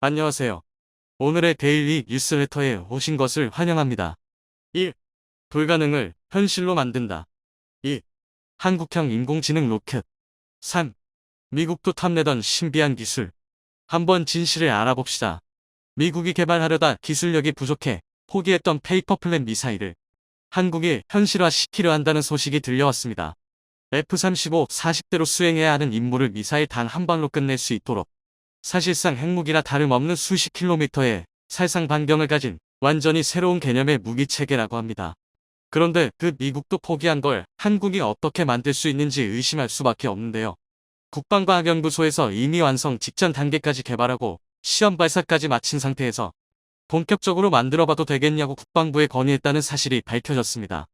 안녕하세요. 오늘의 데일리 뉴스레터에 오신 것을 환영합니다. 1. 불가능을 현실로 만든다. 2. 한국형 인공지능 로켓. 3. 미국도 탐내던 신비한 기술. 한번 진실을 알아봅시다. 미국이 개발하려다 기술력이 부족해 포기했던 페이퍼 플랜 미사일을 한국이 현실화시키려 한다는 소식이 들려왔습니다. F-35 40대로 수행해야 하는 임무를 미사일 단 한 발로 끝낼 수 있도록 사실상 핵무기나 다름없는 수십 킬로미터의 살상 반경을 가진 완전히 새로운 개념의 무기체계라고 합니다. 그런데 그 미국도 포기한 걸 한국이 어떻게 만들 수 있는지 의심할 수밖에 없는데요. 국방과학연구소에서 이미 완성 직전 단계까지 개발하고 시험 발사까지 마친 상태에서 본격적으로 만들어봐도 되겠냐고 국방부에 건의했다는 사실이 밝혀졌습니다.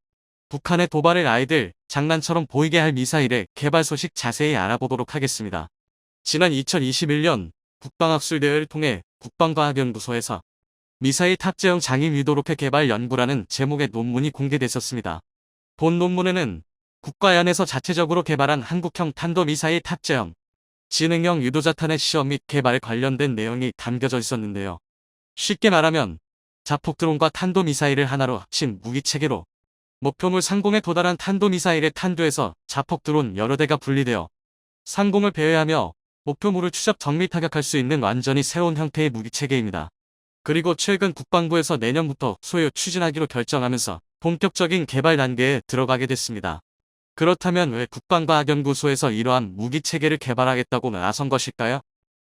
북한의 도발을 아이들 장난처럼 보이게 할 미사일의 개발 소식 자세히 알아보도록 하겠습니다. 지난 2021년 국방학술대회를 통해 국방과학연구소에서 미사일 탑재형 장인 유도 로켓 개발 연구라는 제목의 논문이 공개됐었습니다. 본 논문에는 국가연에서 자체적으로 개발한 한국형 탄도미사일 탑재형 지능형 유도자탄의 시험 및 개발에 관련된 내용이 담겨져 있었는데요. 쉽게 말하면 자폭드론과 탄도미사일을 하나로 합친 무기체계로 목표물 상공에 도달한 탄도미사일의 탄두에서 자폭드론 여러 대가 분리되어 상공을 배회하며 목표물을 추적 정밀 타격할 수 있는 완전히 새로운 형태의 무기체계입니다. 그리고 최근 국방부에서 내년부터 소유 추진하기로 결정하면서 본격적인 개발 단계에 들어가게 됐습니다. 그렇다면 왜 국방과학연구소에서 이러한 무기체계를 개발하겠다고 나선 것일까요?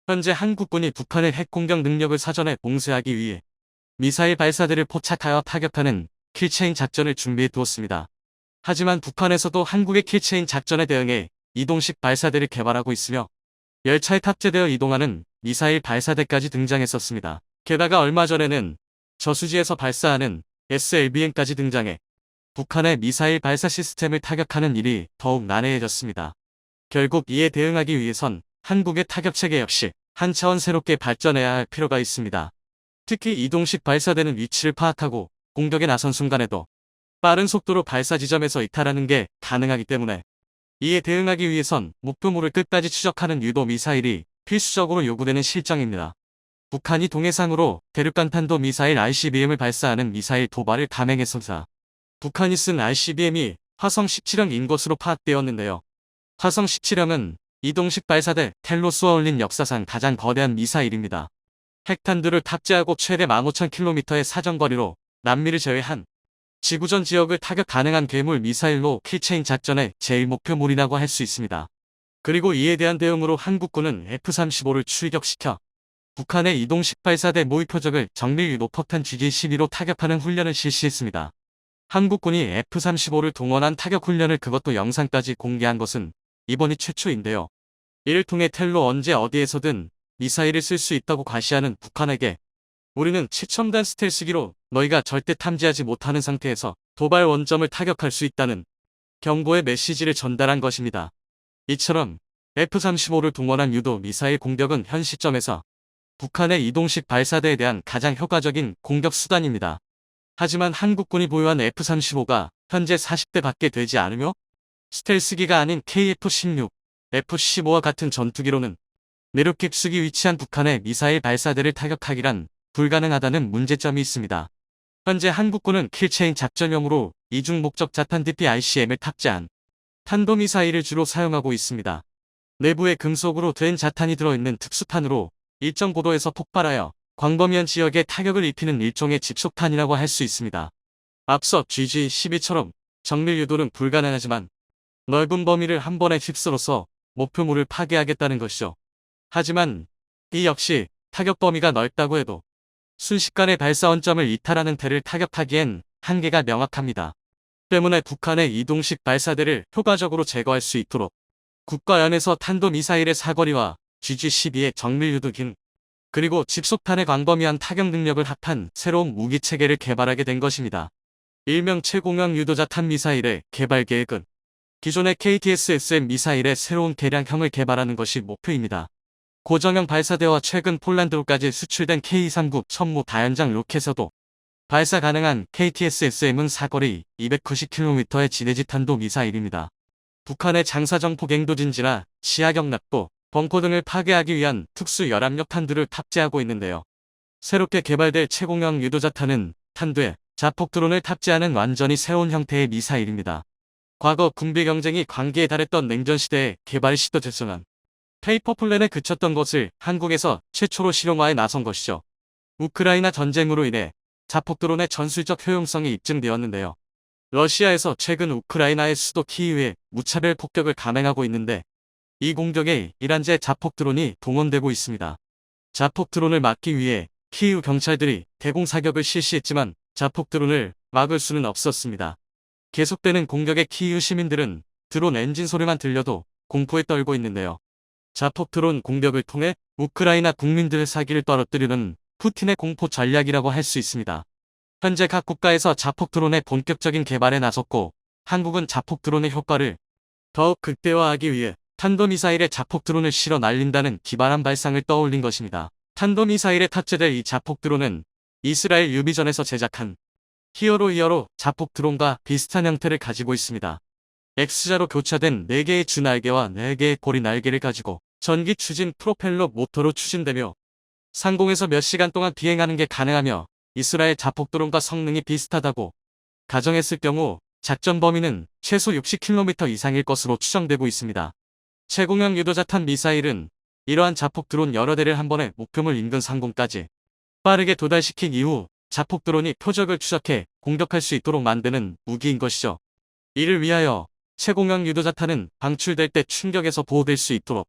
현재 한국군이 북한의 핵공격 능력을 사전에 봉쇄하기 위해 미사일 발사대를 포착하여 타격하는 킬체인 작전을 준비해 두었습니다. 하지만 북한에서도 한국의 킬체인 작전에 대응해 이동식 발사대를 개발하고 있으며 열차에 탑재되어 이동하는 미사일 발사대까지 등장했었습니다. 게다가 얼마 전에는 저수지에서 발사하는 SLBM까지 등장해 북한의 미사일 발사 시스템을 타격하는 일이 더욱 난해해졌습니다. 결국 이에 대응하기 위해선 한국의 타격체계 역시 한 차원 새롭게 발전해야 할 필요가 있습니다. 특히 이동식 발사대는 위치를 파악하고 공격에 나선 순간에도 빠른 속도로 발사 지점에서 이탈하는 게 가능하기 때문에 이에 대응하기 위해선 목표물을 끝까지 추적하는 유도 미사일이 필수적으로 요구되는 실정입니다. 북한이 동해상으로 대륙간 탄도 미사일 ICBM을 발사하는 미사일 도발을 감행했습니다. 북한이 쓴 ICBM이 화성 17형인 것으로 파악되었는데요. 화성 17형은 이동식 발사대 텔로스와 올린 역사상 가장 거대한 미사일입니다. 핵탄두를 탑재하고 최대 15,000km의 사정거리로 남미를 제외한 지구전 지역을 타격 가능한 괴물 미사일로 킬체인 작전의 제일 목표물이라고 할 수 있습니다. 그리고 이에 대한 대응으로 한국군은 F-35를 출격시켜 북한의 이동식 발사대 모의 표적을 정밀 유도 폭탄 GG-12로 타격하는 훈련을 실시했습니다. 한국군이 F-35를 동원한 타격 훈련을 그것도 영상까지 공개한 것은 이번이 최초인데요. 이를 통해 텔로 언제 어디에서든 미사일을 쓸 수 있다고 과시하는 북한에게 우리는 최첨단 스텔스기로 너희가 절대 탐지하지 못하는 상태에서 도발 원점을 타격할 수 있다는 경고의 메시지를 전달한 것입니다. 이처럼 F-35를 동원한 유도 미사일 공격은 현 시점에서 북한의 이동식 발사대에 대한 가장 효과적인 공격 수단입니다. 하지만 한국군이 보유한 F-35가 현재 40대 밖에 되지 않으며 스텔스기가 아닌 KF-16, F-15와 같은 전투기로는 내륙 깊숙이 위치한 북한의 미사일 발사대를 타격하기란 불가능하다는 문제점이 있습니다. 현재 한국군은 킬체인 작전용으로 이중 목적 자탄 DPICM을 탑재한 탄도미사일을 주로 사용하고 있습니다. 내부에 금속으로 된 자탄이 들어있는 특수탄으로 일정 고도에서 폭발하여 광범위한 지역에 타격을 입히는 일종의 집속탄이라고 할 수 있습니다. 앞서 GG-12처럼 정밀 유도는 불가능하지만 넓은 범위를 한 번에 휩쓸어서 목표물을 파괴하겠다는 것이죠. 하지만 이 역시 타격 범위가 넓다고 해도 순식간에 발사 원점을 이탈하는 대를 타격하기엔 한계가 명확합니다. 때문에 북한의 이동식 발사대를 효과적으로 제거할 수 있도록 국가연에서 탄도미사일의 사거리와 GG-12의 정밀 유도기 그리고 집속탄의 광범위한 타격 능력을 합한 새로운 무기체계를 개발하게 된 것입니다. 일명 최공형 유도자탄 미사일의 개발 계획은 기존의 KTS-SM 미사일의 새로운 개량형을 개발하는 것이 목표입니다. 고정형 발사대와 최근 폴란드로까지 수출된 K-39 천무 다연장 로켓에도 발사 가능한 KTS-SM은 사거리 290km의 지대지 탄도 미사일입니다. 북한의 장사정 폭행도진지나 지하경납도 벙커 등을 파괴하기 위한 특수 열압력 탄두를 탑재하고 있는데요. 새롭게 개발될 최공형 유도자탄은 탄두에 자폭 드론을 탑재하는 완전히 새로운 형태의 미사일입니다. 과거 군비 경쟁이 관계에 달했던 냉전시대에 개발이 시도됐지만 페이퍼 플랜에 그쳤던 것을 한국에서 최초로 실용화에 나선 것이죠. 우크라이나 전쟁으로 인해 자폭 드론의 전술적 효용성이 입증되었는데요. 러시아에서 최근 우크라이나의 수도 키이우에 무차별 폭격을 감행하고 있는데 이 공격에 이란제 자폭 드론이 동원되고 있습니다. 자폭 드론을 막기 위해 키이우 경찰들이 대공 사격을 실시했지만 자폭 드론을 막을 수는 없었습니다. 계속되는 공격에 키이우 시민들은 드론 엔진 소리만 들려도 공포에 떨고 있는데요. 자폭 드론 공격을 통해 우크라이나 국민들의 사기를 떨어뜨리는 푸틴의 공포 전략이라고 할 수 있습니다. 현재 각 국가에서 자폭 드론의 본격적인 개발에 나섰고 한국은 자폭 드론의 효과를 더욱 극대화하기 위해 탄도미사일에 자폭 드론을 실어 날린다는 기발한 발상을 떠올린 것입니다. 탄도미사일에 탑재될 이 자폭 드론은 이스라엘 유비전에서 제작한 히어로 자폭 드론과 비슷한 형태를 가지고 있습니다. X자로 교차된 4개의 주날개와 4개의 고리 날개를 가지고 전기 추진 프로펠러 모터로 추진되며 상공에서 몇 시간 동안 비행하는 게 가능하며 이스라엘 자폭 드론과 성능이 비슷하다고 가정했을 경우 작전 범위는 최소 60km 이상일 것으로 추정되고 있습니다. 최공형 유도자탄 미사일은 이러한 자폭 드론 여러 대를 한 번에 목표물 인근 상공까지 빠르게 도달시킨 이후 자폭 드론이 표적을 추적해 공격할 수 있도록 만드는 무기인 것이죠. 이를 위하여 최공형 유도자탄은 방출될 때 충격에서 보호될 수 있도록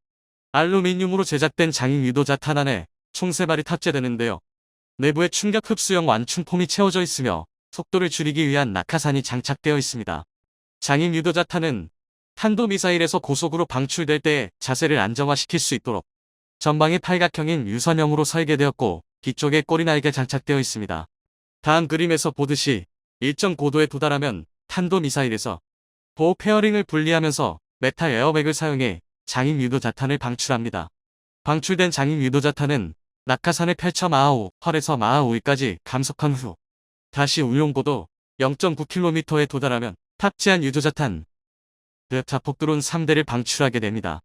알루미늄으로 제작된 장인 유도자탄 안에 총 3발이 탑재되는데요. 내부에 충격 흡수형 완충폼이 채워져 있으며 속도를 줄이기 위한 낙하산이 장착되어 있습니다. 장인 유도자탄은 탄도미사일에서 고속으로 방출될 때 자세를 안정화시킬 수 있도록 전방이 팔각형인 유선형으로 설계되었고 뒤쪽에 꼬리날개 장착되어 있습니다. 다음 그림에서 보듯이 일정 고도에 도달하면 탄도미사일에서 보호 페어링을 분리하면서 메탈 에어백을 사용해 장인 유도자탄을 방출합니다. 방출된 장인 유도자탄은 낙하산을 펼쳐 마하 8에서 마하 5까지 감속한 후 다시 운용고도 0.9km에 도달하면 탑재한 유도자탄 자폭 드론 3대를 방출하게 됩니다.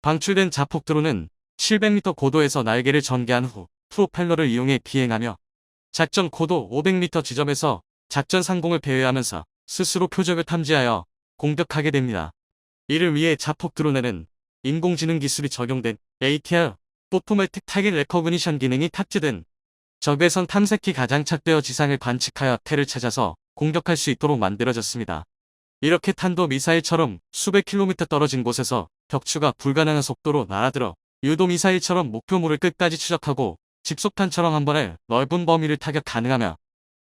방출된 자폭 드론은 700m 고도에서 날개를 전개한 후 프로펠러를 이용해 비행하며 작전 고도 500m 지점에서 작전 상공을 배회하면서 스스로 표적을 탐지하여 공격하게 됩니다. 이를 위해 자폭 드론에는 인공지능 기술이 적용된 ATR 오토매틱 타깃 레커그니션 기능이 탑재된 적외선 탐색기가 장착되어 지상을 관측하여 태를 찾아서 공격할 수 있도록 만들어졌습니다. 이렇게 탄도 미사일처럼 수백 킬로미터 떨어진 곳에서 격추가 불가능한 속도로 날아들어 유도 미사일처럼 목표물을 끝까지 추적하고 집속탄처럼 한 번에 넓은 범위를 타격 가능하며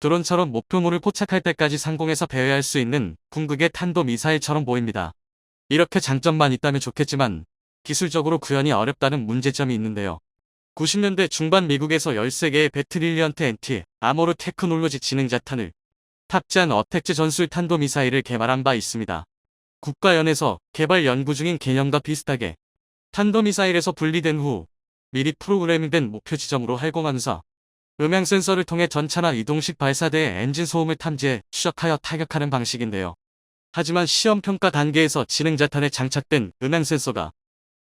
드론처럼 목표물을 포착할 때까지 상공에서 배회할 수 있는 궁극의 탄도 미사일처럼 보입니다. 이렇게 장점만 있다면 좋겠지만 기술적으로 구현이 어렵다는 문제점이 있는데요. 90년대 중반 미국에서 13개의 배트릴리언트 엔티 아모르 테크놀로지 지능자탄을 탑재한 어택제 전술 탄도미사일을 개발한 바 있습니다. 국가연에서 개발 연구 중인 개념과 비슷하게 탄도미사일에서 분리된 후 미리 프로그래밍된 목표 지점으로 활공하면서 음향 센서를 통해 전차나 이동식 발사대의 엔진 소음을 탐지해 추적하여 타격하는 방식인데요. 하지만 시험평가 단계에서 지능자탄에 장착된 음향 센서가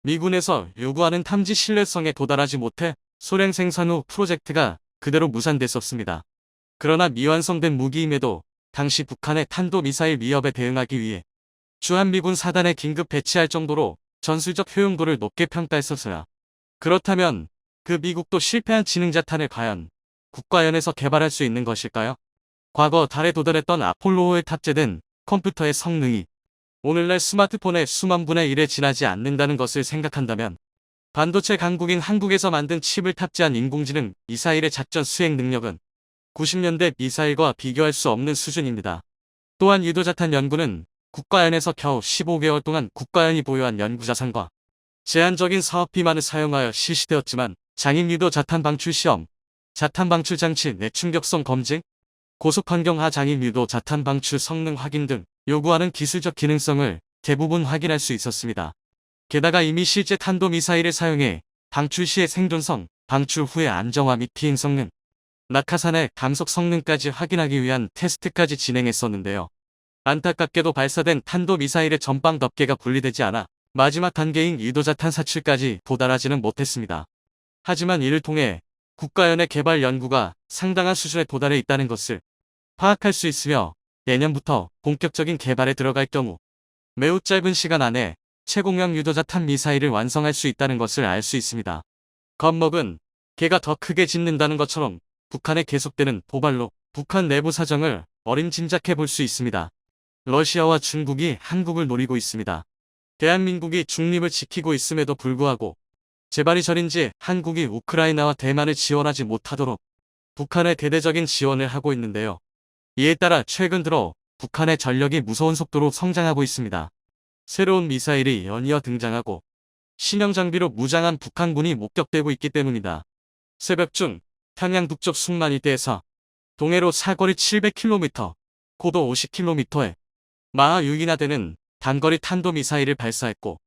미군에서 요구하는 탐지 신뢰성에 도달하지 못해 소량 생산 후 프로젝트가 그대로 무산됐었습니다. 그러나 미완성된 무기임에도 당시 북한의 탄도미사일 위협에 대응하기 위해 주한미군 사단에 긴급 배치할 정도로 전술적 효용도를 높게 평가했었으나 그렇다면 그 미국도 실패한 지능자탄을 과연 국가연에서 개발할 수 있는 것일까요? 과거 달에 도달했던 아폴로호에 탑재된 컴퓨터의 성능이 오늘날 스마트폰의 수만 분의 1에 지나지 않는다는 것을 생각한다면 반도체 강국인 한국에서 만든 칩을 탑재한 인공지능 미사일의 작전 수행 능력은 90년대 미사일과 비교할 수 없는 수준입니다. 또한 유도자탄 연구는 국가연에서 겨우 15개월 동안 국가연이 보유한 연구자산과 제한적인 사업비만을 사용하여 실시되었지만 장인 유도자탄 방출 시험, 자탄 방출 장치 내 충격성 검증, 고속환경 하 장인 유도 자탄 방출 성능 확인 등 요구하는 기술적 기능성을 대부분 확인할 수 있었습니다. 게다가 이미 실제 탄도미사일을 사용해 방출 시의 생존성, 방출 후의 안정화 및 비행 성능, 낙하산의 감속 성능까지 확인하기 위한 테스트까지 진행했었는데요. 안타깝게도 발사된 탄도미사일의 전방 덮개가 분리되지 않아 마지막 단계인 유도자탄 사출까지 도달하지는 못했습니다. 하지만 이를 통해 국가연의 개발 연구가 상당한 수준에 도달해 있다는 것을 파악할 수 있으며 내년부터 본격적인 개발에 들어갈 경우 매우 짧은 시간 안에 최공형 유도자탄 미사일을 완성할 수 있다는 것을 알 수 있습니다. 겁먹은 개가 더 크게 짖는다는 것처럼 북한의 계속되는 도발로 북한 내부 사정을 어림짐작해 볼 수 있습니다. 러시아와 중국이 한국을 노리고 있습니다. 대한민국이 중립을 지키고 있음에도 불구하고 재발이 저린지 한국이 우크라이나와 대만을 지원하지 못하도록 북한에 대대적인 지원을 하고 있는데요. 이에 따라 최근 들어 북한의 전력이 무서운 속도로 성장하고 있습니다. 새로운 미사일이 연이어 등장하고 신형 장비로 무장한 북한군이 목격되고 있기 때문이다. 새벽 중 평양 북쪽 숭만 일대에서 동해로 사거리 700km, 고도 50km에 마하 6이나 되는 단거리 탄도미사일을 발사했고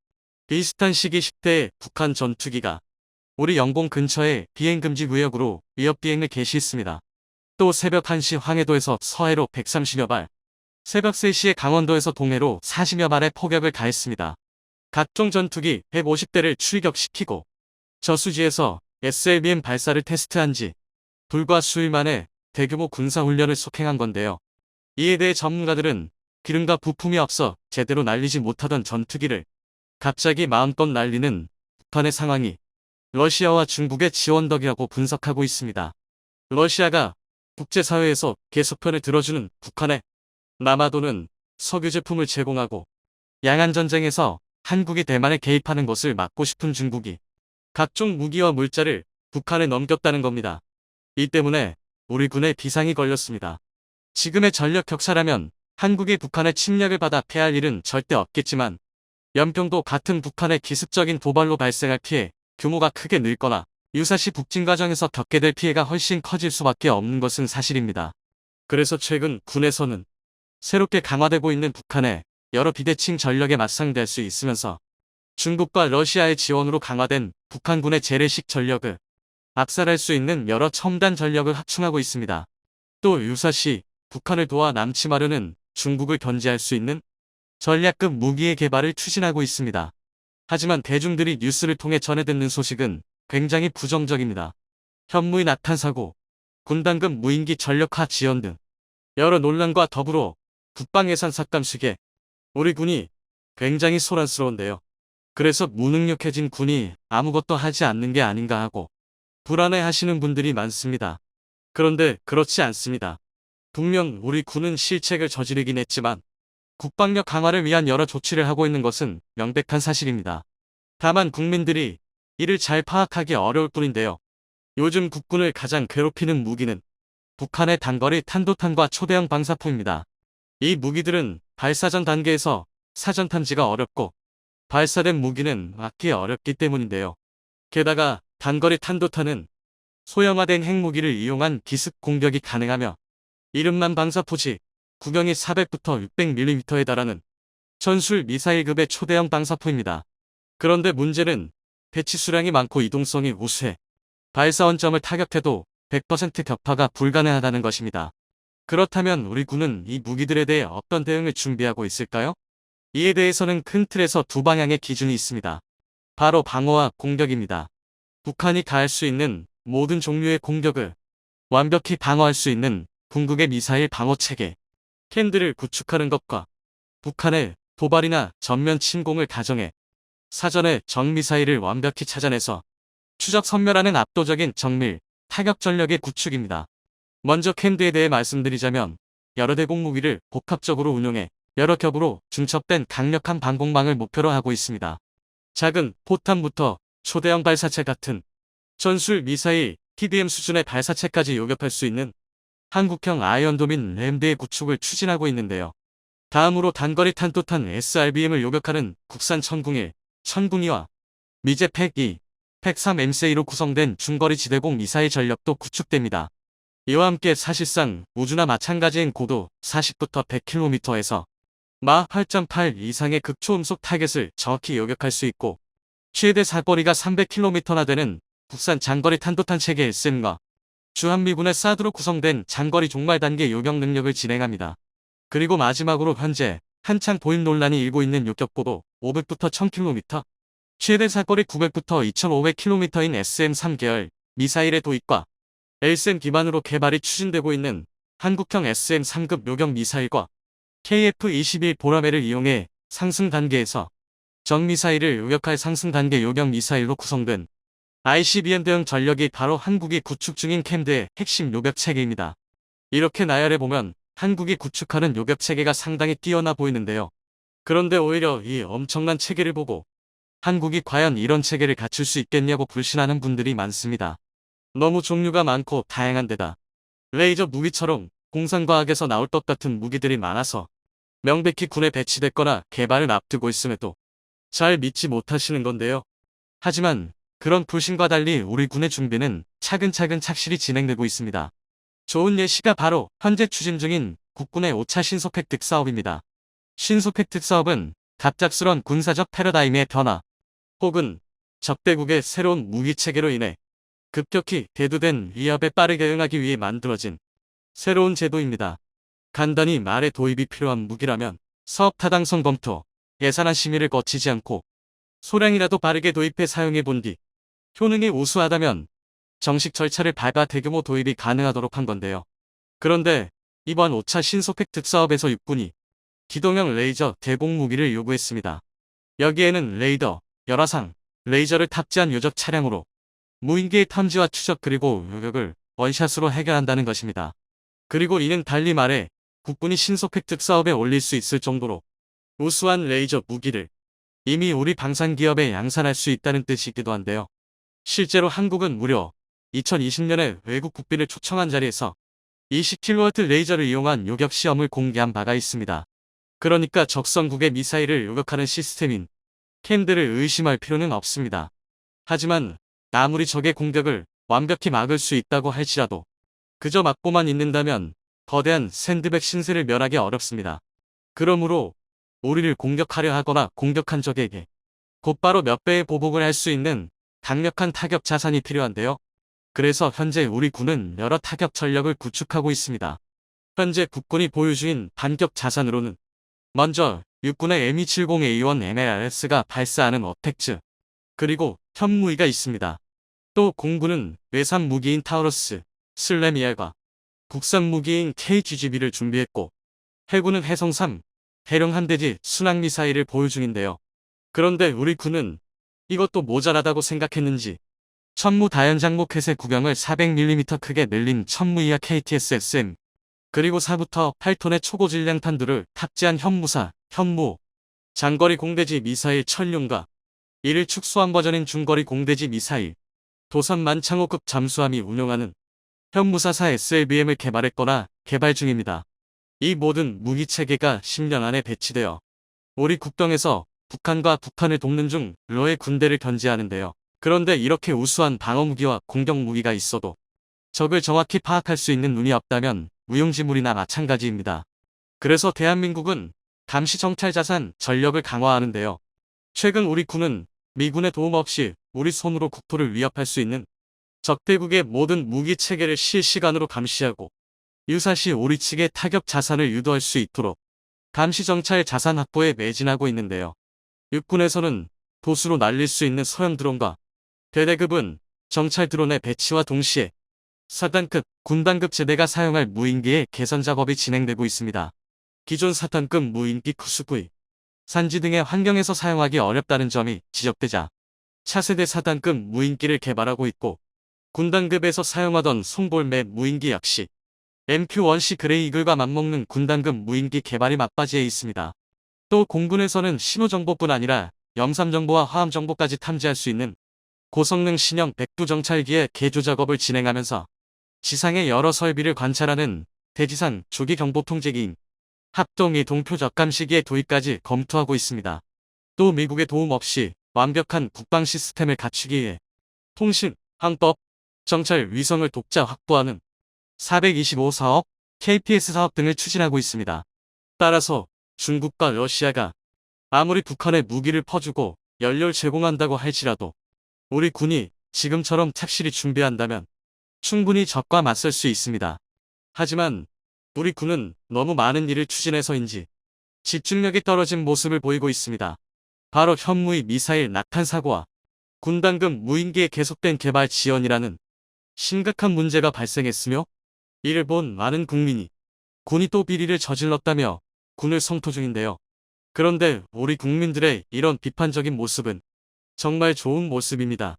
비슷한 시기 10대의 북한 전투기가 우리 영공 근처의 비행금지 구역으로 위협비행을 개시했습니다. 또 새벽 1시 황해도에서 서해로 130여 발, 새벽 3시에 강원도에서 동해로 40여 발의 포격을 가했습니다. 각종 전투기 150대를 출격시키고 저수지에서 SLBM 발사를 테스트한 지 불과 수일 만에 대규모 군사훈련을 속행한 건데요. 이에 대해 전문가들은 기름과 부품이 없어 제대로 날리지 못하던 전투기를 갑자기 마음껏 날리는 북한의 상황이 러시아와 중국의 지원 덕이라고 분석하고 있습니다. 러시아가 국제사회에서 계속편을 들어주는 북한에 남아도는 석유 제품을 제공하고 양안전쟁에서 한국이 대만에 개입하는 것을 막고 싶은 중국이 각종 무기와 물자를 북한에 넘겼다는 겁니다. 이 때문에 우리 군에 비상이 걸렸습니다. 지금의 전력 격차라면 한국이 북한의 침략을 받아 패할 일은 절대 없겠지만 연평도 같은 북한의 기습적인 도발로 발생할 피해 규모가 크게 늘거나 유사시 북진 과정에서 겪게 될 피해가 훨씬 커질 수밖에 없는 것은 사실입니다. 그래서 최근 군에서는 새롭게 강화되고 있는 북한의 여러 비대칭 전력에 맞상대할 수 있으면서 중국과 러시아의 지원으로 강화된 북한군의 재래식 전력을 압살할 수 있는 여러 첨단 전력을 합충하고 있습니다. 또 유사시 북한을 도와 남침하려는 중국을 견제할 수 있는 전략급 무기의 개발을 추진하고 있습니다. 하지만 대중들이 뉴스를 통해 전해 듣는 소식은 굉장히 부정적입니다. 현무인 낙탄 사고, 군당급 무인기 전력화 지원 등 여러 논란과 더불어 국방 예산 삭감 시기에 우리 군이 굉장히 소란스러운데요. 그래서 무능력해진 군이 아무것도 하지 않는 게 아닌가 하고 불안해하시는 분들이 많습니다. 그런데 그렇지 않습니다. 분명 우리 군은 실책을 저지르긴 했지만 국방력 강화를 위한 여러 조치를 하고 있는 것은 명백한 사실입니다. 다만 국민들이 이를 잘 파악하기 어려울 뿐인데요. 요즘 국군을 가장 괴롭히는 무기는 북한의 단거리 탄도탄과 초대형 방사포입니다. 이 무기들은 발사 전 단계에서 사전 탐지가 어렵고 발사된 무기는 막기 어렵기 때문인데요. 게다가 단거리 탄도탄은 소형화된 핵무기를 이용한 기습 공격이 가능하며 이름만 방사포지 구경이 400부터 600mm에 달하는 전술 미사일급의 초대형 방사포입니다. 그런데 문제는 배치 수량이 많고 이동성이 우수해 발사 원점을 타격해도 100% 격파가 불가능하다는 것입니다. 그렇다면 우리 군은 이 무기들에 대해 어떤 대응을 준비하고 있을까요? 이에 대해서는 큰 틀에서 두 방향의 기준이 있습니다. 바로 방어와 공격입니다. 북한이 가할 수 있는 모든 종류의 공격을 완벽히 방어할 수 있는 궁극의 미사일 방어체계 캔들을 구축하는 것과 북한의 도발이나 전면 침공을 가정해 사전에 정미사일을 완벽히 찾아내서 추적 섬멸하는 압도적인 정밀 타격 전력의 구축입니다. 먼저 캔드에 대해 말씀드리자면 여러 대공 무기를 복합적으로 운용해 여러 겹으로 중첩된 강력한 방공망을 목표로 하고 있습니다. 작은 포탄부터 초대형 발사체 같은 전술 미사일 TDM 수준의 발사체까지 요격할 수 있는 한국형 아이언도민 램드의 구축을 추진하고 있는데요. 다음으로 단거리 탄도탄 SRBM을 요격하는 국산 천궁1, 천궁2와 미제 팩2, 팩3 MCA로 구성된 중거리 지대공 미사일 전력도 구축됩니다. 이와 함께 사실상 우주나 마찬가지인 고도 40부터 100km에서 마 8.8 이상의 극초음속 타겟을 정확히 요격할 수 있고 최대 사거리가 300km나 되는 국산 장거리 탄도탄 체계 SM과 주한미군의 사드로 구성된 장거리 종말 단계 요격 능력을 진행합니다. 그리고 마지막으로 현재 한창 도입 논란이 일고 있는 요격고도 500부터 1000km, 최대 사거리 900부터 2500km인 SM-3 계열 미사일의 도입과 LSM 기반으로 개발이 추진되고 있는 한국형 SM-3급 요격 미사일과 KF-21 보라매를 이용해 상승 단계에서 정미사일을 요격할 상승 단계 요격 미사일로 구성된 ICBM 대응 전력이 바로 한국이 구축 중인 캠드의 핵심 요격 체계입니다. 이렇게 나열해보면 한국이 구축하는 요격 체계가 상당히 뛰어나 보이는데요. 그런데 오히려 이 엄청난 체계를 보고 한국이 과연 이런 체계를 갖출 수 있겠냐고 불신하는 분들이 많습니다. 너무 종류가 많고 다양한 데다 레이저 무기처럼 공상과학에서 나올 것 같은 무기들이 많아서 명백히 군에 배치됐거나 개발을 앞두고 있음에도 잘 믿지 못하시는 건데요. 하지만 그런 불신과 달리 우리 군의 준비는 차근차근 착실히 진행되고 있습니다. 좋은 예시가 바로 현재 추진 중인 국군의 5차 신속획득 사업입니다. 신속획득 사업은 갑작스런 군사적 패러다임의 변화 혹은 적대국의 새로운 무기체계로 인해 급격히 대두된 위협에 빠르게 응하기 위해 만들어진 새로운 제도입니다. 간단히 말해 도입이 필요한 무기라면 사업 타당성 검토, 예산안 심의를 거치지 않고 소량이라도 빠르게 도입해 사용해 본 뒤 효능이 우수하다면 정식 절차를 밟아 대규모 도입이 가능하도록 한 건데요. 그런데 이번 5차 신속획득 사업에서 육군이 기동형 레이저 대공 무기를 요구했습니다. 여기에는 레이더, 열화상, 레이저를 탑재한 요적 차량으로 무인기의 탐지와 추적 그리고 요격을 원샷으로 해결한다는 것입니다. 그리고 이는 달리 말해 국군이 신속획득 사업에 올릴 수 있을 정도로 우수한 레이저 무기를 이미 우리 방산기업에 양산할 수 있다는 뜻이기도 한데요. 실제로 한국은 무려 2020년에 외국 국빈을 초청한 자리에서 20kW 레이저를 이용한 요격 시험을 공개한 바가 있습니다. 그러니까 적성국의 미사일을 요격하는 시스템인 캠드를 의심할 필요는 없습니다. 하지만 아무리 적의 공격을 완벽히 막을 수 있다고 할지라도 그저 막고만 있는다면 거대한 샌드백 신세를 면하기 어렵습니다. 그러므로 우리를 공격하려 하거나 공격한 적에게 곧바로 몇 배의 보복을 할 수 있는 강력한 타격 자산이 필요한데요. 그래서 현재 우리 군은 여러 타격 전력을 구축하고 있습니다. 현재 국군이 보유 중인 반격 자산으로는 먼저 육군의 M270A1 MLRS가 발사하는 어택즈 그리고 현무기가 있습니다. 또 공군은 외산 무기인 타우러스, 슬래미알과 국산 무기인 KGGB를 준비했고 해군은 해성3, 대령 한대지 순항미사일을 보유 중인데요. 그런데 우리 군은 이것도 모자라다고 생각했는지 천무 다연장목 해세 구경을 400mm 크게 늘린 천무 이하 KTS-SM 그리고 4부터 8톤의 초고질량탄두를 탑재한 현무사, 현무, 장거리 공대지 미사일 천룡과 이를 축소한 버전인 중거리 공대지 미사일, 도선 만창호급 잠수함이 운용하는 현무사사 SLBM을 개발했거나 개발 중입니다. 이 모든 무기체계가 10년 안에 배치되어 우리 국경에서 북한과 북한을 돕는 중 러의 군대를 견제하는데요. 그런데 이렇게 우수한 방어무기와 공격무기가 있어도 적을 정확히 파악할 수 있는 눈이 없다면 무용지물이나 마찬가지입니다. 그래서 대한민국은 감시정찰자산 전력을 강화하는데요. 최근 우리 군은 미군의 도움 없이 우리 손으로 국토를 위협할 수 있는 적대국의 모든 무기체계를 실시간으로 감시하고 유사시 우리 측의 타격 자산을 유도할 수 있도록 감시정찰 자산 확보에 매진하고 있는데요. 육군에서는 도수로 날릴 수 있는 소형 드론과 대대급은 정찰 드론의 배치와 동시에 사단급, 군단급 제대가 사용할 무인기의 개선 작업이 진행되고 있습니다. 기존 사단급 무인기 쿠스구이, 산지 등의 환경에서 사용하기 어렵다는 점이 지적되자 차세대 사단급 무인기를 개발하고 있고 군단급에서 사용하던 송볼매 무인기 역시 MQ-1C 그레이 이글과 맞먹는 군단급 무인기 개발이 막바지에 있습니다. 또 공군에서는 신호정보뿐 아니라 염삼정보와 화함정보까지 탐지할 수 있는 고성능 신형 백두정찰기의 개조 작업을 진행하면서 지상의 여러 설비를 관찰하는 대지상 조기경보통제기인 합동이동표적감시기의 도입까지 검토하고 있습니다. 또 미국의 도움 없이 완벽한 국방 시스템을 갖추기 위해 통신, 항법, 정찰 위성을 독자 확보하는 425사업, KPS 사업 등을 추진하고 있습니다. 따라서 중국과 러시아가 아무리 북한에 무기를 퍼주고 연료를 제공한다고 할지라도 우리 군이 지금처럼 착실히 준비한다면 충분히 적과 맞설 수 있습니다. 하지만 우리 군은 너무 많은 일을 추진해서인지 집중력이 떨어진 모습을 보이고 있습니다. 바로 현무의 미사일 낙한 사고와 군당금 무인기의 계속된 개발 지연이라는 심각한 문제가 발생했으며, 이를 본 많은 국민이 군이 또 비리를 저질렀다며 군을 성토 중인데요. 그런데 우리 국민들의 이런 비판적인 모습은 정말 좋은 모습입니다.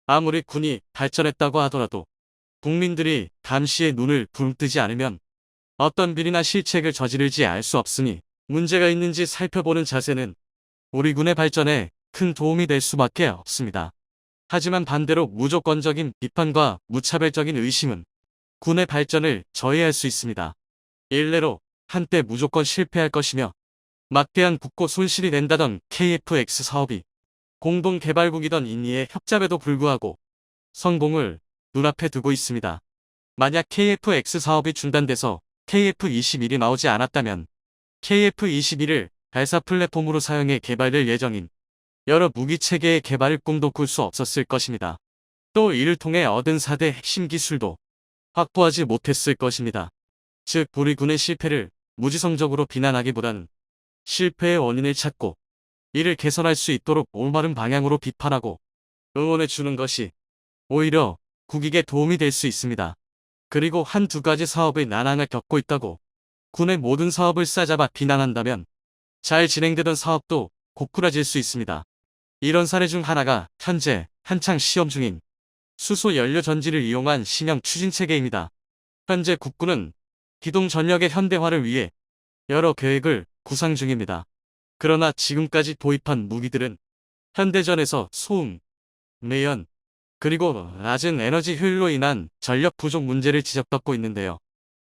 아무리 군이 발전했다고 하더라도 국민들이 감시의 눈을 불뜨지 않으면 어떤 비리나 실책을 저지를지 알 수 없으니, 문제가 있는지 살펴보는 자세는 우리 군의 발전에 큰 도움이 될 수밖에 없습니다. 하지만 반대로 무조건적인 비판과 무차별적인 의심은 군의 발전을 저해할 수 있습니다. 일례로 한때 무조건 실패할 것이며 막대한 국고 손실이 된다던 KF-X 사업이 공동개발국이던 인니의 협잡에도 불구하고 성공을 눈앞에 두고 있습니다. 만약 KF-X 사업이 중단돼서 KF-21이 나오지 않았다면 KF-21을 발사 플랫폼으로 사용해 개발될 예정인 여러 무기체계의 개발을 꿈도 꿀 수 없었을 것입니다. 또 이를 통해 얻은 4대 핵심 기술도 확보하지 못했을 것입니다. 즉, 우리 군의 실패를 무지성적으로 비난하기보다는 실패의 원인을 찾고 이를 개선할 수 있도록 올바른 방향으로 비판하고 응원해 주는 것이 오히려 국익에 도움이 될 수 있습니다. 그리고 한두 가지 사업의 난항을 겪고 있다고 군의 모든 사업을 싸잡아 비난한다면 잘 진행되던 사업도 고꾸라질 수 있습니다. 이런 사례 중 하나가 현재 한창 시험 중인 수소 연료 전지를 이용한 신형 추진체계입니다. 현재 국군은 기동 전력의 현대화를 위해 여러 계획을 구상 중입니다. 그러나 지금까지 도입한 무기들은 현대전에서 소음, 매연, 그리고 낮은 에너지 효율로 인한 전력 부족 문제를 지적받고 있는데요.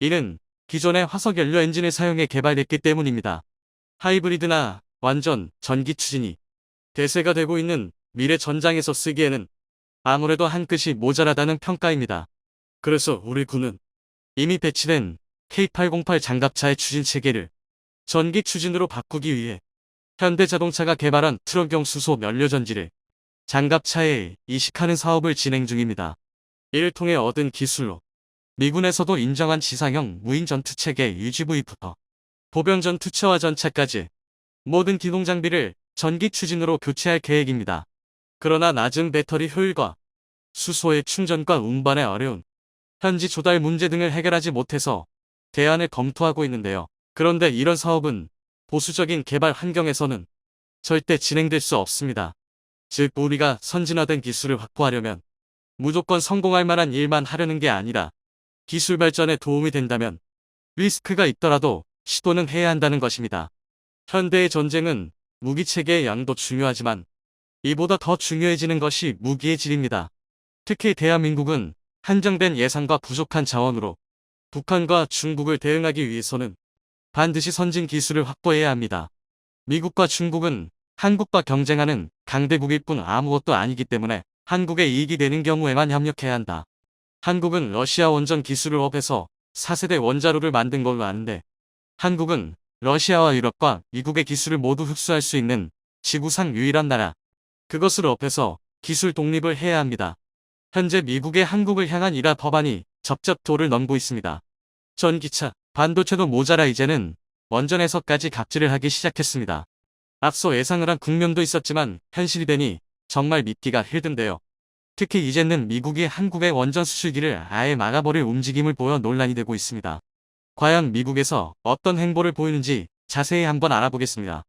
이는 기존의 화석연료 엔진을 사용해 개발됐기 때문입니다. 하이브리드나 완전 전기 추진이 대세가 되고 있는 미래 전장에서 쓰기에는 아무래도 한 끗이 모자라다는 평가입니다. 그래서 우리 군은 이미 배치된 K808 장갑차의 추진 체계를 전기 추진으로 바꾸기 위해 현대자동차가 개발한 트럭용 수소 연료 전지를 장갑차에 이식하는 사업을 진행 중입니다. 이를 통해 얻은 기술로 미군에서도 인정한 지상형 무인 전투체계 UGV부터 보병 전투차와 전차까지 모든 기동 장비를 전기 추진으로 교체할 계획입니다. 그러나 낮은 배터리 효율과 수소의 충전과 운반에 어려운 현지 조달 문제 등을 해결하지 못해서 대안을 검토하고 있는데요. 그런데 이런 사업은 보수적인 개발 환경에서는 절대 진행될 수 없습니다. 즉, 우리가 선진화된 기술을 확보하려면 무조건 성공할 만한 일만 하려는 게 아니라 기술 발전에 도움이 된다면 리스크가 있더라도 시도는 해야 한다는 것입니다. 현대의 전쟁은 무기체계의 양도 중요하지만 이보다 더 중요해지는 것이 무기의 질입니다. 특히 대한민국은 한정된 예산과 부족한 자원으로 북한과 중국을 대응하기 위해서는 반드시 선진 기술을 확보해야 합니다. 미국과 중국은 한국과 경쟁하는 강대국일 뿐 아무것도 아니기 때문에 한국에 이익이 되는 경우에만 협력해야 한다. 한국은 러시아 원전 기술을 업해서 4세대 원자로를 만든 걸로 아는데, 한국은 러시아와 유럽과 미국의 기술을 모두 흡수할 수 있는 지구상 유일한 나라. 그것을 업해서 기술 독립을 해야 합니다. 현재 미국의 한국을 향한 이라 법안이 접접도를 넘고 있습니다. 전기차, 반도체도 모자라 이제는 원전에서까지 갑질을 하기 시작했습니다. 앞서 예상을 한 국면도 있었지만 현실이 되니 정말 믿기가 힘든데요. 특히 이제는 미국이 한국의 원전 수출기를 아예 막아버릴 움직임을 보여 논란이 되고 있습니다. 과연 미국에서 어떤 행보를 보이는지 자세히 한번 알아보겠습니다.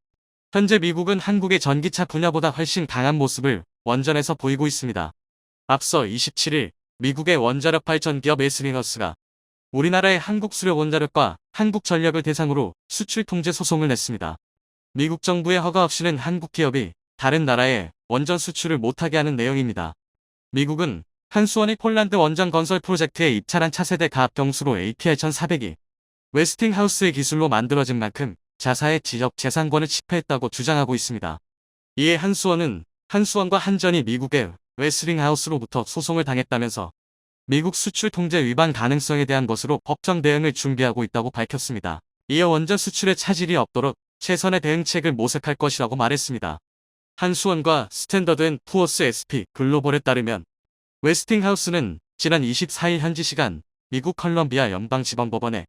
현재 미국은 한국의 전기차 분야보다 훨씬 강한 모습을 원전에서 보이고 있습니다. 앞서 27일 미국의 원자력 발전 기업 웨스팅하우스가 우리나라의 한국 수력 원자력과 한국전력을 대상으로 수출 통제 소송을 냈습니다. 미국 정부의 허가 없이는 한국 기업이 다른 나라에 원전 수출을 못하게 하는 내용입니다. 미국은 한수원이 폴란드 원전 건설 프로젝트에 입찰한 차세대 가압 경수로 APR-1400이 웨스팅하우스의 기술로 만들어진 만큼 자사의 지적 재산권을 침해했다고 주장하고 있습니다. 이에 한수원과 한전이 미국의 웨스팅하우스로부터 소송을 당했다면서 미국 수출 통제 위반 가능성에 대한 것으로 법정 대응을 준비하고 있다고 밝혔습니다. 이어 원전 수출에 차질이 없도록 최선의 대응책을 모색할 것이라고 말했습니다. 한수원과 스탠더드 앤 푸어스 SP 글로벌에 따르면 웨스팅하우스는 지난 24일 현지 시간 미국 컬럼비아 연방지방법원에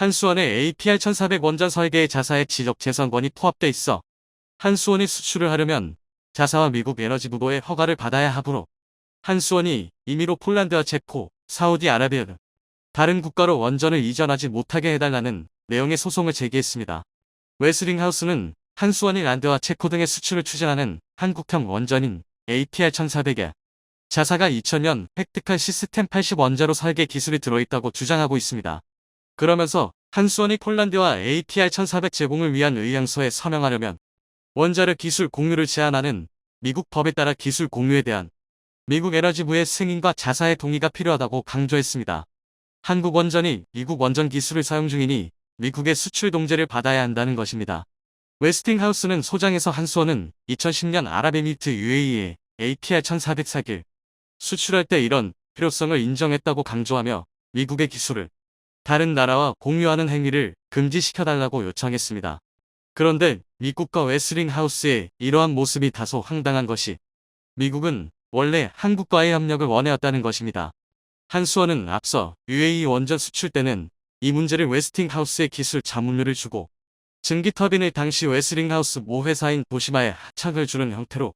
한수원의 APR-1400 원전 설계의 자사의 지적 재선권이 포함돼 있어 한수원이 수출을 하려면 자사와 미국 에너지부의 허가를 받아야 하므로 한수원이 임의로 폴란드와 체코, 사우디아라비아 등 다른 국가로 원전을 이전하지 못하게 해달라는 내용의 소송을 제기했습니다. 웨스링하우스는 한수원이 란드와 체코 등의 수출을 추진하는 한국형 원전인 APR-1400에 자사가 2000년 획득한 시스템 80 원자로 설계 기술이 들어있다고 주장하고 있습니다. 그러면서 한수원이 폴란드와 APR-1400 제공을 위한 의향서에 서명하려면 원자력 기술 공유를 제한하는 미국 법에 따라 기술 공유에 대한 미국 에너지부의 승인과 자사의 동의가 필요하다고 강조했습니다. 한국 원전이 미국 원전 기술을 사용 중이니 미국의 수출 동제를 받아야 한다는 것입니다. 웨스팅하우스는 소장에서 한수원은 2010년 아랍에미리트 UAE에 APR-1400 사기를 수출할 때 이런 필요성을 인정했다고 강조하며 미국의 기술을 다른 나라와 공유하는 행위를 금지시켜달라고 요청했습니다. 그런데 미국과 웨스팅하우스의 이러한 모습이 다소 황당한 것이 미국은 원래 한국과의 협력을 원해왔다는 것입니다. 한수원은 앞서 UAE 원전 수출 때는 이 문제를 웨스팅하우스의 기술 자문료를 주고 증기 터빈을 당시 웨스팅하우스 모 회사인 도시마에 하청을 주는 형태로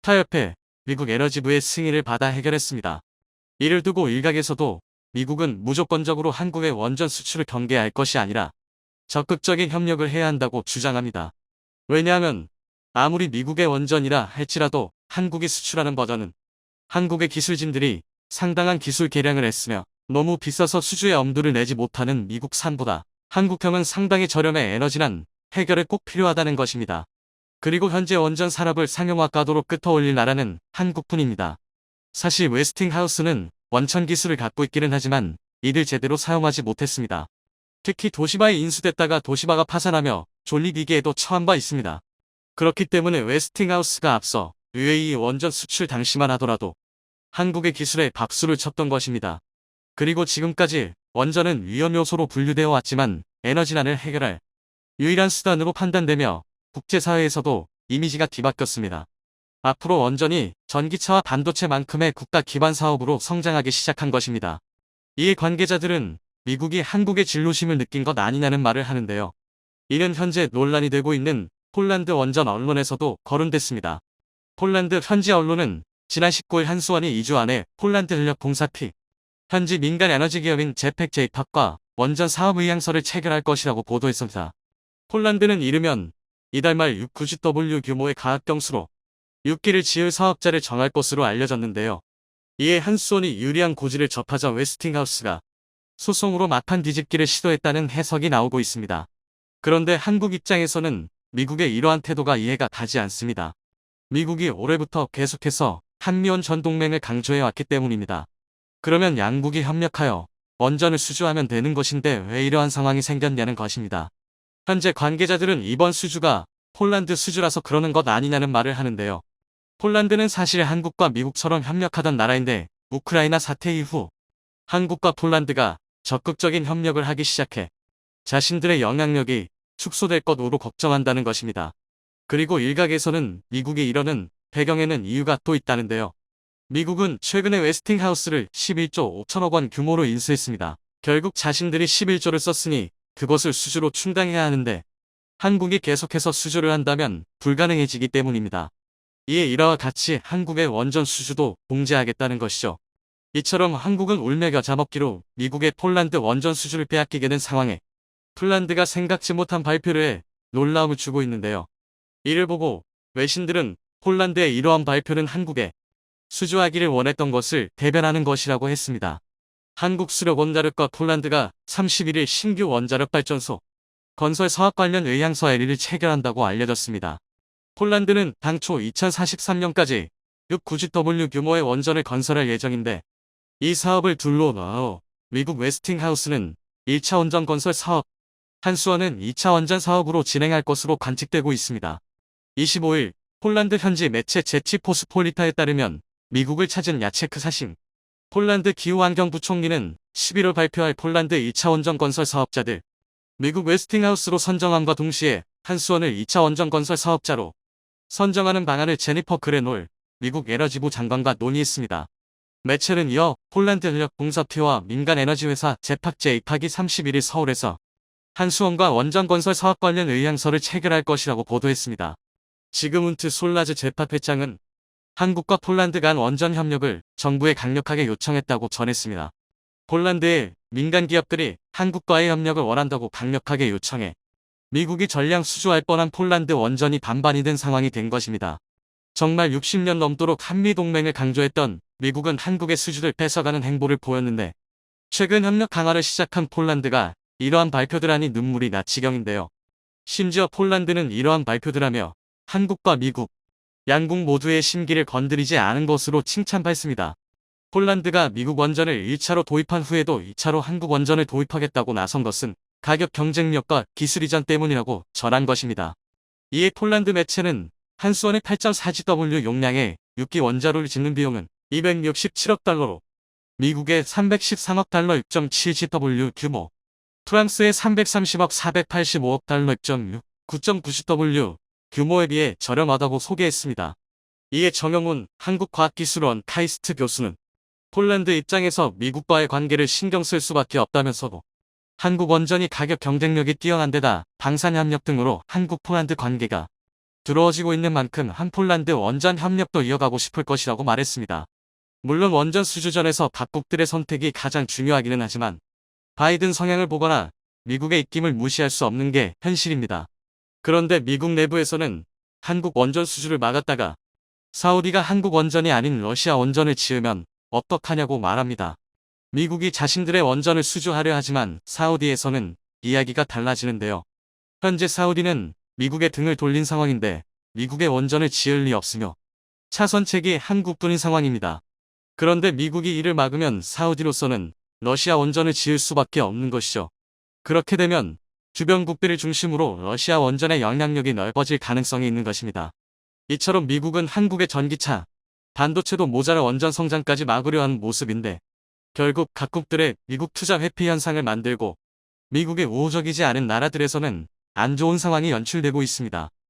타협해 미국 에너지부의 승인을 받아 해결했습니다. 이를 두고 일각에서도 미국은 무조건적으로 한국의 원전 수출을 경계할 것이 아니라 적극적인 협력을 해야 한다고 주장합니다. 왜냐하면 아무리 미국의 원전이라 할지라도 한국이 수출하는 버전은 한국의 기술진들이 상당한 기술 개량을 했으며 너무 비싸서 수주에 엄두를 내지 못하는 미국산보다 한국형은 상당히 저렴해 에너지난 해결에 꼭 필요하다는 것입니다. 그리고 현재 원전 산업을 상용화 가도로 끌어올릴 나라는 한국뿐입니다. 사실 웨스팅하우스는 원천 기술을 갖고 있기는 하지만 이를 제대로 사용하지 못했습니다. 특히 도시바에 인수됐다가 도시바가 파산하며 존립위기에도 처한 바 있습니다. 그렇기 때문에 웨스팅하우스가 앞서 UAE 원전 수출 당시만 하더라도 한국의 기술에 박수를 쳤던 것입니다. 그리고 지금까지 원전은 위험 요소로 분류되어 왔지만 에너지난을 해결할 유일한 수단으로 판단되며 국제사회에서도 이미지가 뒤바뀌었습니다. 앞으로 원전이 전기차와 반도체만큼의 국가 기반 사업으로 성장하기 시작한 것입니다. 이에 관계자들은 미국이 한국의 진로심을 느낀 것 아니냐는 말을 하는데요. 이는 현재 논란이 되고 있는 폴란드 원전 언론에서도 거론됐습니다. 폴란드 현지 언론은 지난 19일 한수원이 2주 안에 폴란드 전력공사 P 현지 민간 에너지 기업인 제펙 제이팝과 원전 사업 의향서를 체결할 것이라고 보도했습니다. 폴란드는 이르면 이달 말 690W 규모의 가압경수로 6기를 지을 사업자를 정할 것으로 알려졌는데요. 이에 한수원이 유리한 고지를 접하자 웨스팅하우스가 소송으로 막판 뒤집기를 시도했다는 해석이 나오고 있습니다. 그런데 한국 입장에서는 미국의 이러한 태도가 이해가 가지 않습니다. 미국이 올해부터 계속해서 한미원 전동맹을 강조해왔기 때문입니다. 그러면 양국이 협력하여 원전을 수주하면 되는 것인데 왜 이러한 상황이 생겼냐는 것입니다. 현재 관계자들은 이번 수주가 폴란드 수주라서 그러는 것 아니냐는 말을 하는데요. 폴란드는 사실 한국과 미국처럼 협력하던 나라인데 우크라이나 사태 이후 한국과 폴란드가 적극적인 협력을 하기 시작해 자신들의 영향력이 축소될 것으로 걱정한다는 것입니다. 그리고 일각에서는 미국이 이러는 배경에는 이유가 또 있다는데요. 미국은 최근에 웨스팅하우스를 11조 5천억 원 규모로 인수했습니다. 결국 자신들이 11조를 썼으니 그것을 수주로 충당해야 하는데 한국이 계속해서 수주를 한다면 불가능해지기 때문입니다. 이에 이와 같이 한국의 원전 수주도 봉제하겠다는 것이죠. 이처럼 한국은 울며 겨자 먹기로 미국의 폴란드 원전 수주를 빼앗기게 된 상황에 폴란드가 생각지 못한 발표를 해 놀라움을 주고 있는데요. 이를 보고 외신들은 폴란드의 이러한 발표는 한국에 수주하기를 원했던 것을 대변하는 것이라고 했습니다. 한국수력원자력과 폴란드가 31일 신규 원자력 발전소 건설 사업 관련 의향서 LE를 체결한다고 알려졌습니다. 폴란드는 당초 2043년까지 690W 규모의 원전을 건설할 예정인데 이 사업을 둘러싸 미국 웨스팅하우스는 1차 원전 건설 사업, 한수원은 2차 원전 사업으로 진행할 것으로 관측되고 있습니다. 25일 폴란드 현지 매체 제치포스폴리타에 따르면 미국을 찾은 야체크 사신 폴란드 기후환경부총리는 11월 발표할 폴란드 2차 원전 건설 사업자들 미국 웨스팅하우스로 선정함과 동시에 한수원을 2차 원전 건설 사업자로 선정하는 방안을 제니퍼 그레놀 미국 에너지부 장관과 논의했습니다. 매체는 이어 폴란드 전력공사 P와 민간 에너지 회사 제팍 제이팍이 31일 서울에서 한수원과 원전건설 사업 관련 의향서를 체결할 것이라고 보도했습니다. 지그문트 솔라즈 재파회장은 한국과 폴란드 간 원전 협력을 정부에 강력하게 요청했다고 전했습니다. 폴란드의 민간 기업들이 한국과의 협력을 원한다고 강력하게 요청해 미국이 전량 수주할 뻔한 폴란드 원전이 반반이 된 상황이 된 것입니다. 정말 60년 넘도록 한미동맹을 강조했던 미국은 한국의 수주를 뺏어가는 행보를 보였는데 최근 협력 강화를 시작한 폴란드가 이러한 발표들 하니 눈물이 나 지경인데요. 심지어 폴란드는 이러한 발표들 하며 한국과 미국, 양국 모두의 심기를 건드리지 않은 것으로 칭찬받습니다. 폴란드가 미국 원전을 1차로 도입한 후에도 2차로 한국 원전을 도입하겠다고 나선 것은 가격 경쟁력과 기술 이전 때문이라고 전한 것입니다. 이에 폴란드 매체는 한수원의 8.4GW 용량의 6기 원자로를 짓는 비용은 267억 달러로 미국의 313억 달러 6.7GW 규모, 프랑스의 330억 485억 달러 6.6, 9.90W 규모에 비해 저렴하다고 소개했습니다. 이에 정영훈 한국과학기술원 카이스트 교수는 폴란드 입장에서 미국과의 관계를 신경 쓸 수밖에 없다면서도 한국 원전이 가격 경쟁력이 뛰어난 데다 방산협력 등으로 한국-폴란드 관계가 두려워지고 있는 만큼 한폴란드 원전 협력도 이어가고 싶을 것이라고 말했습니다. 물론 원전 수주전에서 각국들의 선택이 가장 중요하기는 하지만 바이든 성향을 보거나 미국의 입김을 무시할 수 없는 게 현실입니다. 그런데 미국 내부에서는 한국 원전 수주를 막았다가 사우디가 한국 원전이 아닌 러시아 원전을 지으면 어떡하냐고 말합니다. 미국이 자신들의 원전을 수주하려 하지만 사우디에서는 이야기가 달라지는데요. 현재 사우디는 미국의 등을 돌린 상황인데 미국의 원전을 지을 리 없으며 차선책이 한국뿐인 상황입니다. 그런데 미국이 이를 막으면 사우디로서는 러시아 원전을 지을 수밖에 없는 것이죠. 그렇게 되면 주변국들을 중심으로 러시아 원전의 영향력이 넓어질 가능성이 있는 것입니다. 이처럼 미국은 한국의 전기차, 반도체도 모자라 원전 성장까지 막으려 하는 모습인데 결국 각국들의 미국 투자 회피 현상을 만들고 미국의 우호적이지 않은 나라들에서는 안 좋은 상황이 연출되고 있습니다.